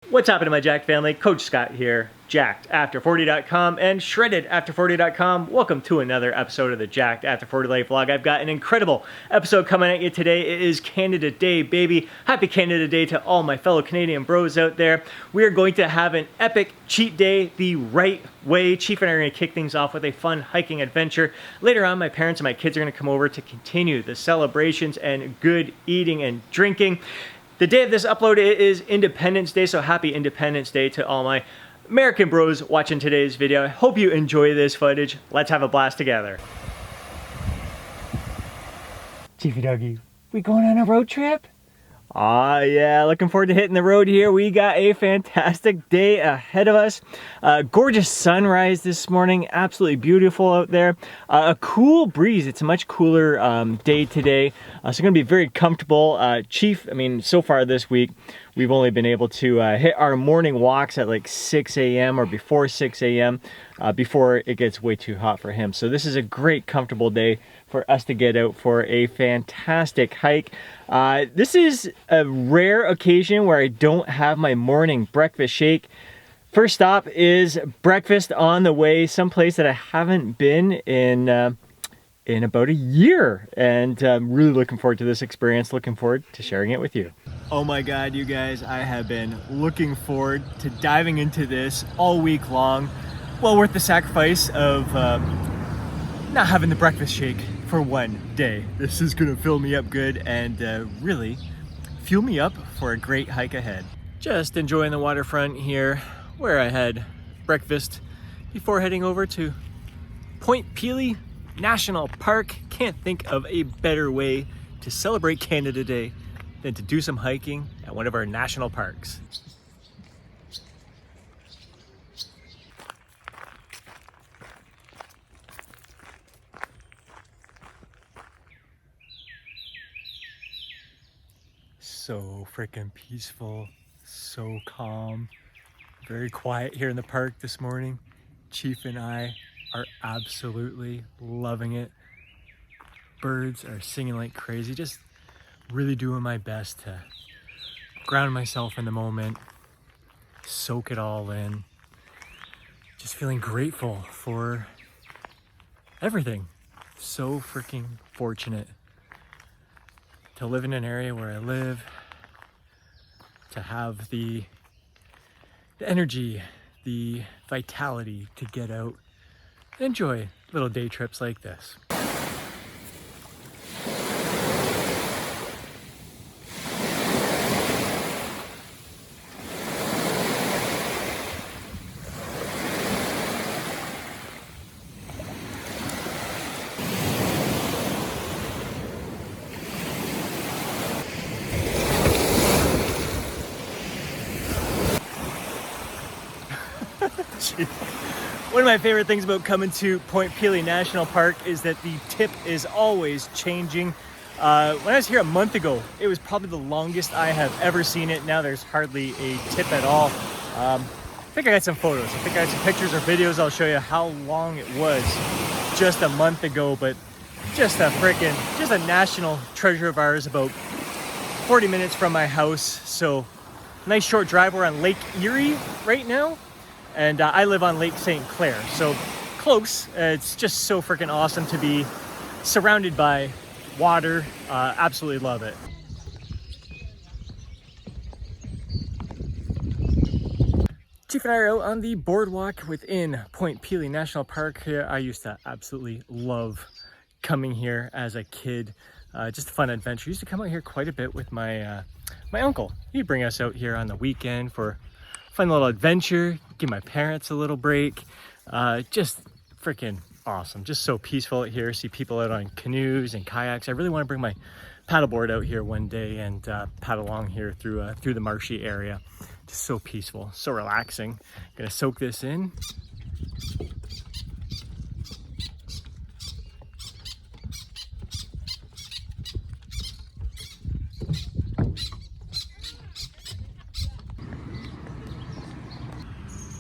What's happening, my Jacked family? Coach Scott here, JackedAfter40.com and ShreddedAfter40.com. Welcome to another episode of the Jacked After 40 Life Vlog. I've got an incredible episode coming at you today. It is Canada Day, baby. Happy Canada Day to all my fellow Canadian bros out there. We are going to have an epic cheat day the right way. Chief and I are going to kick things off with a fun hiking adventure. Later on, my parents and my kids are going to come over to continue the celebrations and good eating and drinking. The day of this upload is Independence Day, so happy Independence Day to all my American bros watching today's video. I hope you enjoy this footage. Let's have a blast together. Chiefy Doggy, we going on a road trip? Aw, yeah, looking forward to hitting the road here. We got a fantastic day ahead of us. Gorgeous sunrise this morning, absolutely beautiful out there. A cool breeze, it's a much cooler day today, so gonna be very comfortable. Chief, I mean, so far this week, we've only been able to hit our morning walks at like 6 a.m. or before 6 a.m. Before it gets way too hot for him. So this is a great, comfortable day for us to get out for a fantastic hike. This is a rare occasion where I don't have my morning breakfast shake. First stop is breakfast on the way, someplace that I haven't been in about a year, and I'm really looking forward to this experience, looking forward to sharing it with you. Oh my God, you guys, I have been looking forward to diving into this all week long. Well worth the sacrifice of not having the breakfast shake for one day. This is gonna fill me up good and really fuel me up for a great hike ahead. Just enjoying the waterfront here where I had breakfast before heading over to Point Pelee National Park. Can't think of a better way to celebrate Canada Day than to do some hiking at one of our national parks. So freaking peaceful, so calm, very quiet here in the park this morning. Chief and I are absolutely loving it. Birds are singing like crazy, just really doing my best to ground myself in the moment, soak it all in. Just feeling grateful for everything. So freaking fortunate to live in an area where I live, to have the energy, the vitality to get out and enjoy little day trips like this. One of my favorite things about coming to Point Pelee National Park is that the tip is always changing. When I was here a month ago, it was probably the longest I have ever seen it. Now there's hardly a tip at all. I think I got some photos. I think I got some pictures or videos. I'll show you how long it was just a month ago, but just a national treasure of ours, about 40 minutes from my house. So nice short drive. We're on Lake Erie right now. And I live on Lake St. Clair, so close. It's just so freaking awesome to be surrounded by water. Absolutely love it. Chief and I are out on the boardwalk within Point Pelee National Park here. I used to absolutely love coming here as a kid. Just a fun adventure. Used to come out here quite a bit with my my uncle. He'd bring us out here on the weekend for fun little adventure, give my parents a little break. Just freaking awesome. Just so peaceful out here. See people out on canoes and kayaks. I really want to bring my paddleboard out here one day and paddle along here through the marshy area. Just so peaceful, so relaxing. Gonna soak this in.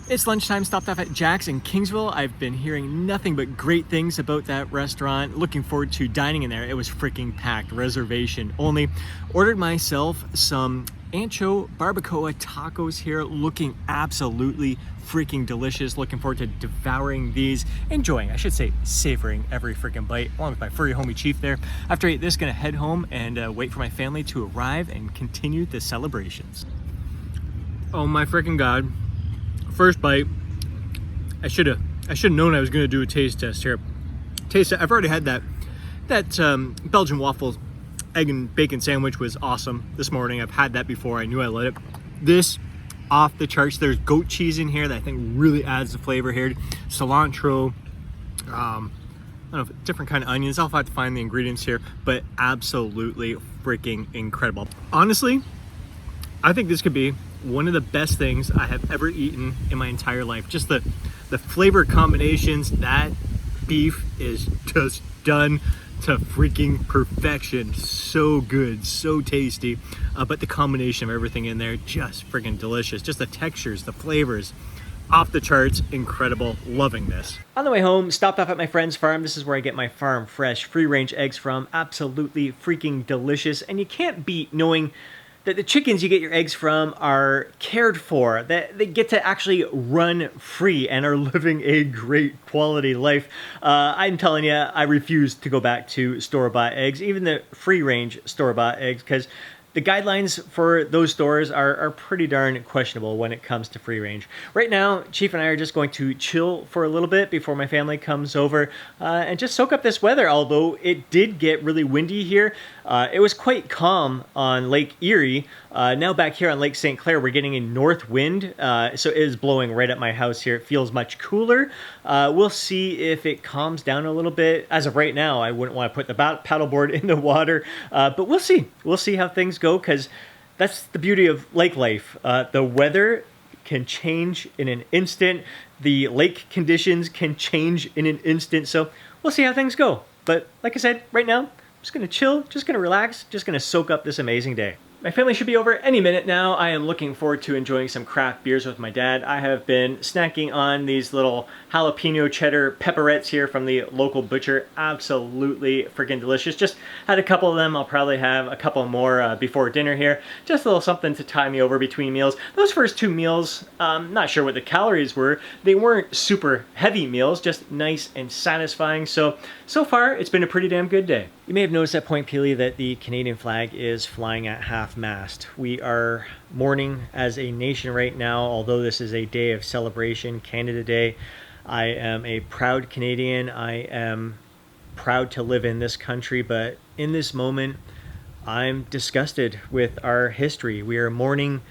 It's lunchtime, stopped off at Jack's in Kingsville. I've been hearing nothing but great things about that restaurant. Looking forward to dining in there. It was freaking packed, reservation only. Ordered myself some ancho barbacoa tacos here, looking absolutely freaking delicious. Looking forward to devouring these, enjoying, I should say, savoring every freaking bite, along with my furry homie Chief there. After I eat this, gonna head home and wait for my family to arrive and continue the celebrations. Oh my freaking God. First bite, I should have known I was going to do a taste test here. Taste it. I've already had that Belgian waffle egg and bacon sandwich was awesome this morning. I've had that before. I knew I loved it. This off the charts. There's goat cheese in here that I think really adds the flavor here. Cilantro, I don't know, different kind of onions. I'll have to find the ingredients here, but absolutely freaking incredible. Honestly, I think this could be one of the best things I have ever eaten in my entire life. Just the flavor combinations, that beef is just done to freaking perfection. So good, so tasty. But the combination of everything in there, just freaking delicious. Just the textures, the flavors, off the charts, incredible. Loving this. On the way home, stopped off at my friend's farm. This is where I get my farm fresh, free-range eggs from. Absolutely freaking delicious. And you can't beat knowing that the chickens you get your eggs from are cared for, that they get to actually run free and are living a great quality life. I'm telling you, I refuse to go back to store-bought eggs, even the free-range store-bought eggs, because the guidelines for those stores are pretty darn questionable when it comes to free range. Right now, Chief and I are just going to chill for a little bit before my family comes over and just soak up this weather, although it did get really windy here. It was quite calm on Lake Erie. Now back here on Lake St. Clair, we're getting a north wind, so it is blowing right at my house here. It feels much cooler. We'll see if it calms down a little bit. As of right now, I wouldn't want to put the paddleboard in the water, but we'll see. We'll see how things go, because that's the beauty of lake life. The weather can change in an instant. The lake conditions can change in an instant, so we'll see how things go. But like I said, right now, I'm just going to chill, just going to relax, just going to soak up this amazing day. My family should be over any minute now. I am looking forward to enjoying some craft beers with my dad. I have been snacking on these little jalapeno cheddar pepperettes here from the local butcher. Absolutely freaking delicious. Just had a couple of them. I'll probably have a couple more before dinner here. Just a little something to tie me over between meals. Those first two meals, not sure what the calories were. They weren't super heavy meals, just nice and satisfying. So far, it's been a pretty damn good day. You may have noticed at Point Pelee that the Canadian flag is flying at half-mast. We are mourning as a nation right now, although this is a day of celebration, Canada Day. I am a proud Canadian. I am proud to live in this country, but in this moment, I'm disgusted with our history. We are mourning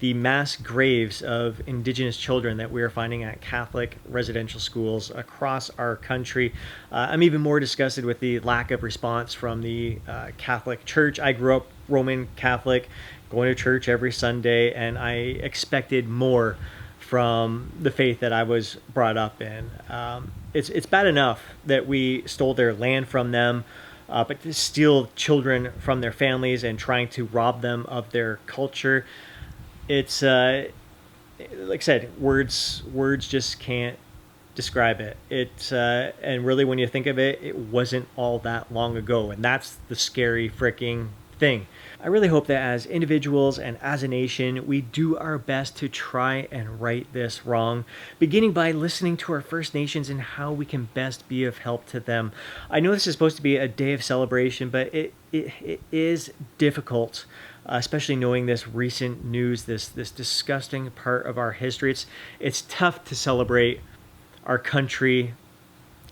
the mass graves of Indigenous children that we are finding at Catholic residential schools across our country. I'm even more disgusted with the lack of response from the Catholic Church. I grew up Roman Catholic, going to church every Sunday, and I expected more from the faith that I was brought up in. It's bad enough that we stole their land from them, but to steal children from their families and trying to rob them of their culture, it's like I said, words just can't describe it. It's and really, when you think of it, it wasn't all that long ago, and that's the scary freaking thing. I really hope that as individuals and as a nation, we do our best to try and right this wrong, beginning by listening to our First Nations and how we can best be of help to them. I know this is supposed to be a day of celebration, but it is difficult, especially knowing this recent news, this disgusting part of our history. It's tough to celebrate our country,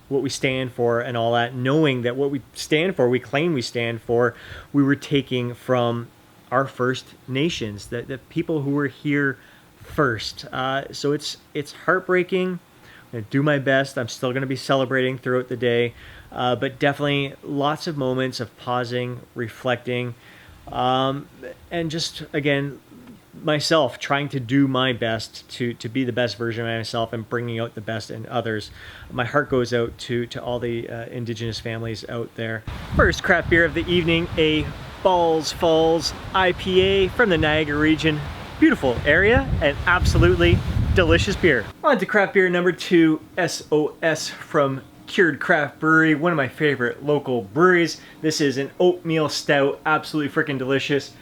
what we stand for and all that, knowing that what we stand for, we claim we stand for, we were taking from our First Nations, the people who were here first. So it's heartbreaking. I'm going to do my best. I'm still going to be celebrating throughout the day, but definitely lots of moments of pausing, reflecting, and just, again, myself trying to do my best to be the best version of myself and bringing out the best in others. My heart goes out to all the Indigenous families out there. First craft beer of the evening, a Balls Falls IPA from the Niagara region. Beautiful area and absolutely delicious beer. On to craft beer number 2, SOS from Cured Craft Brewery, one of my favorite local breweries. This is an oatmeal stout, absolutely freaking delicious.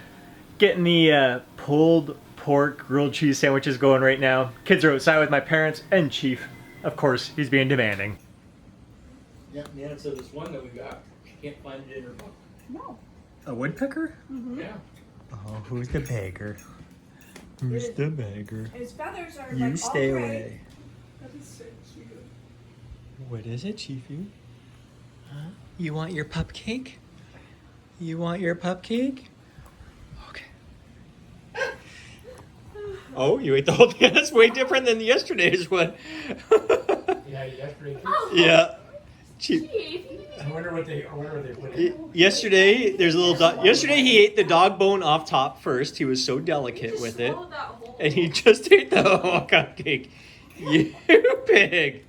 Getting the pulled pork grilled cheese sandwiches going right now. Kids are outside with my parents and Chief. Of course, he's being demanding. Yeah, so this one that we got, she can't find it in her book. No. A woodpecker? Mm-hmm. Yeah. Oh, who's the beggar? Who's the beggar? His feathers are You like stay all gray. away. That is so cute. What is it, Chiefy? Huh? You want your pup cake? You want your pup cake? Okay. Oh, you ate the whole thing. That's way different than yesterday's one. Yeah, yesterday. Oh. Yeah. Chief. I wonder what they put in. Yesterday, there's a little dog. Yesterday, he ate the dog bone off top first. He was so delicate with it. And he just ate the whole cupcake. You pig.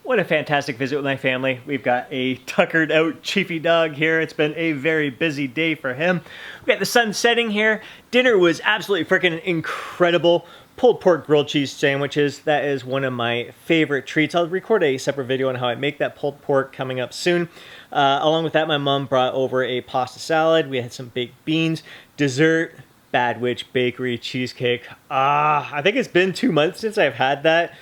What a fantastic visit with my family. We've got a tuckered out Chiefy dog here. It's been a very busy day for him. We got the sun setting here. Dinner was absolutely freaking incredible. Pulled pork grilled cheese sandwiches. That is one of my favorite treats. I'll record a separate video on how I make that pulled pork coming up soon. Along with that, my mom brought over a pasta salad. We had some baked beans, dessert, Bad Witch Bakery cheesecake. I think it's been 2 months since I've had that.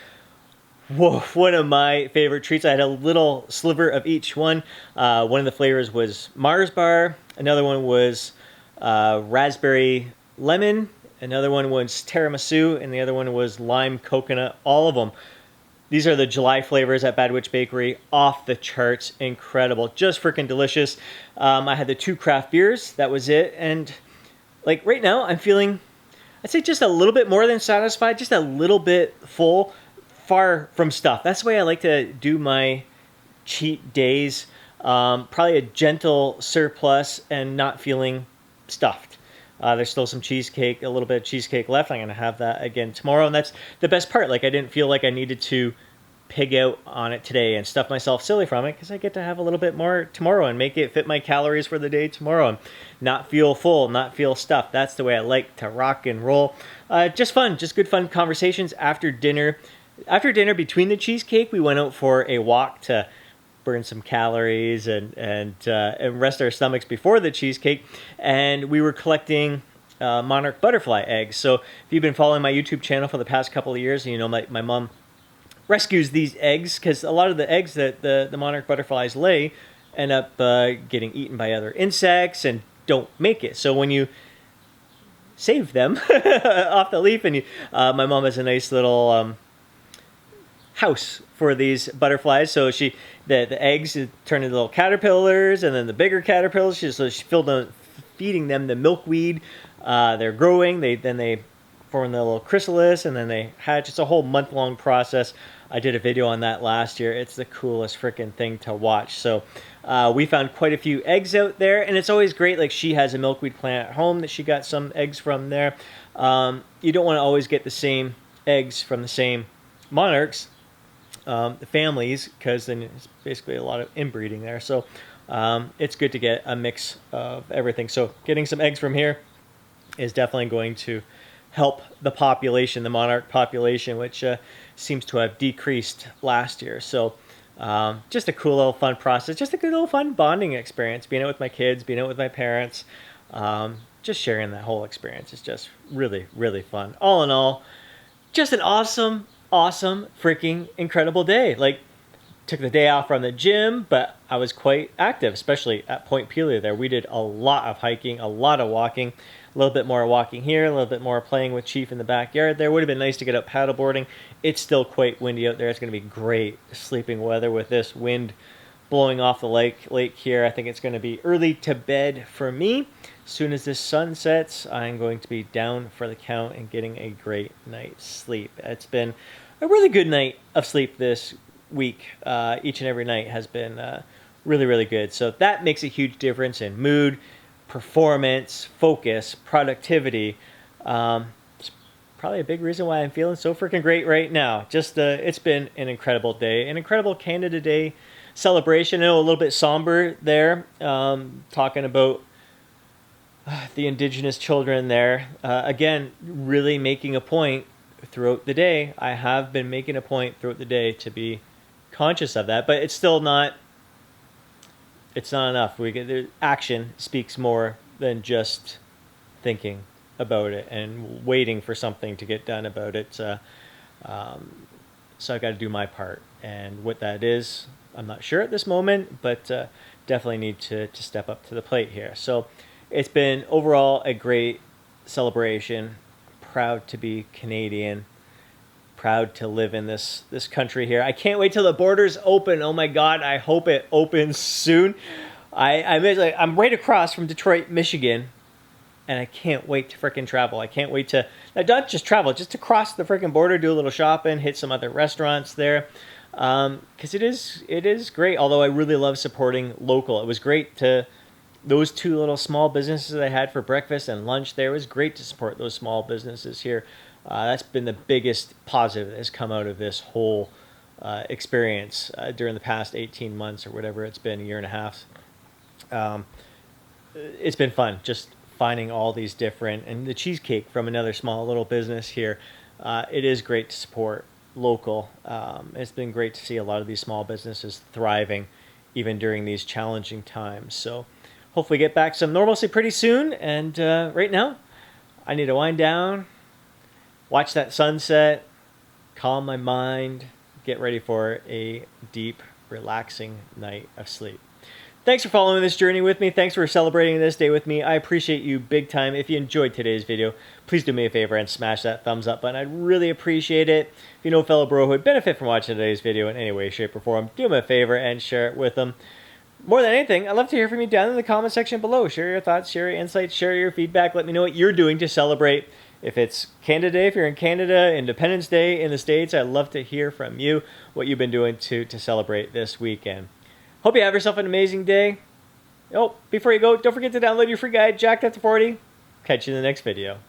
Whoa, one of my favorite treats. I had a little sliver of each one. One of the flavors was Mars bar. Another one was raspberry lemon. Another one was tiramisu. And the other one was lime coconut. All of them. These are the July flavors at Bad Witch Bakery. Off the charts. Incredible. Just freaking delicious. I had the 2 craft beers. That was it. And like right now, I'm feeling, I'd say just a little bit more than satisfied. Just a little bit full. Far from stuff. That's the way I like to do my cheat days. Probably a gentle surplus and not feeling stuffed. There's still some cheesecake, a little bit of cheesecake left. I'm going to have that again tomorrow. And that's the best part. Like I didn't feel like I needed to pig out on it today and stuff myself silly from it because I get to have a little bit more tomorrow and make it fit my calories for the day tomorrow and not feel full, not feel stuffed. That's the way I like to rock and roll. Just fun, just good fun conversations after dinner. After dinner, between the cheesecake, we went out for a walk to burn some calories and rest our stomachs before the cheesecake. And we were collecting monarch butterfly eggs. So if you've been following my YouTube channel for the past couple of years, you know my mom rescues these eggs because a lot of the eggs that the monarch butterflies lay end up getting eaten by other insects and don't make it. So when you save them off the leaf, and my mom has a nice little house for these butterflies. So the eggs turn into little caterpillars, and then the bigger caterpillars, so she feeding them the milkweed. They're growing. Then they form the little chrysalis, and then they hatch. It's a whole month-long process. I did a video on that last year. It's the coolest freaking thing to watch. So we found quite a few eggs out there, and it's always great. Like she has a milkweed plant at home that she got some eggs from there. You don't want to always get the same eggs from the same monarchs. The families, because then it's basically a lot of inbreeding there. So it's good to get a mix of everything. So getting some eggs from here is definitely going to help the population, the monarch population, which seems to have decreased last year. So just a cool little fun process, just a good little fun bonding experience, being out with my kids, being out with my parents, just sharing that whole experience is just really, really fun. All in all, just an awesome freaking incredible day. Like, took the day off from the gym, but I was quite active, especially at Point Pelia there. We did a lot of hiking, a lot of walking, a little bit more walking here, a little bit more playing with Chief in the backyard there. Would have been nice to get up paddleboarding. It's still quite windy out there. It's going to be great sleeping weather with this wind blowing off the lake here. I think it's going to be early to bed for me. As soon as this sun sets, I'm going to be down for the count and getting a great night's sleep. It's been a really good night of sleep this week. Each and every night has been really, really good. So that makes a huge difference in mood, performance, focus, productivity. It's probably a big reason why I'm feeling so freaking great right now. Just it's been an incredible day, an incredible Canada Day celebration. I know a little bit somber there, talking about the Indigenous children there. Again, really making a point throughout the day. I have been making a point throughout the day to be conscious of that, but it's still not. It's not enough. Action speaks more than just thinking about it and waiting for something to get done about it. So I've got to do my part, and what that is, I'm not sure at this moment, but definitely need to step up to the plate here. So it's been overall a great celebration. Proud to be Canadian. Proud to live in this country here. I can't wait till the borders open. Oh my God, I hope it opens soon. I'm right across from Detroit, Michigan, and I can't wait to frickin' travel. I can't wait to, not just travel, just to cross the frickin' border, do a little shopping, hit some other restaurants there. Because it is great, although I really love supporting local. It was great to, those two little small businesses I had for breakfast and lunch there, it was great to support those small businesses here. That's been the biggest positive that has come out of this whole experience during the past 18 months or whatever it's been, a year and a half. It's been fun just finding all these different, and the cheesecake from another small little business here. It is great to support local. It's been great to see a lot of these small businesses thriving even during these challenging times. So hopefully get back some normalcy pretty soon. And right now I need to wind down, watch that sunset, calm my mind, get ready for a deep, relaxing night of sleep. Thanks for following this journey with me. Thanks for celebrating this day with me. I appreciate you big time. If you enjoyed today's video, please do me a favor and smash that thumbs up button. I'd really appreciate it. If you know a fellow bro who would benefit from watching today's video in any way, shape, or form, do me a favor and share it with them. More than anything, I'd love to hear from you down in the comment section below. Share your thoughts, share your insights, share your feedback. Let me know what you're doing to celebrate. If it's Canada Day, if you're in Canada, Independence Day in the States, I'd love to hear from you what you've been doing to celebrate this weekend. Hope you have yourself an amazing day. Oh, before you go, don't forget to download your free guide, Jacked Up to 40. Catch you in the next video.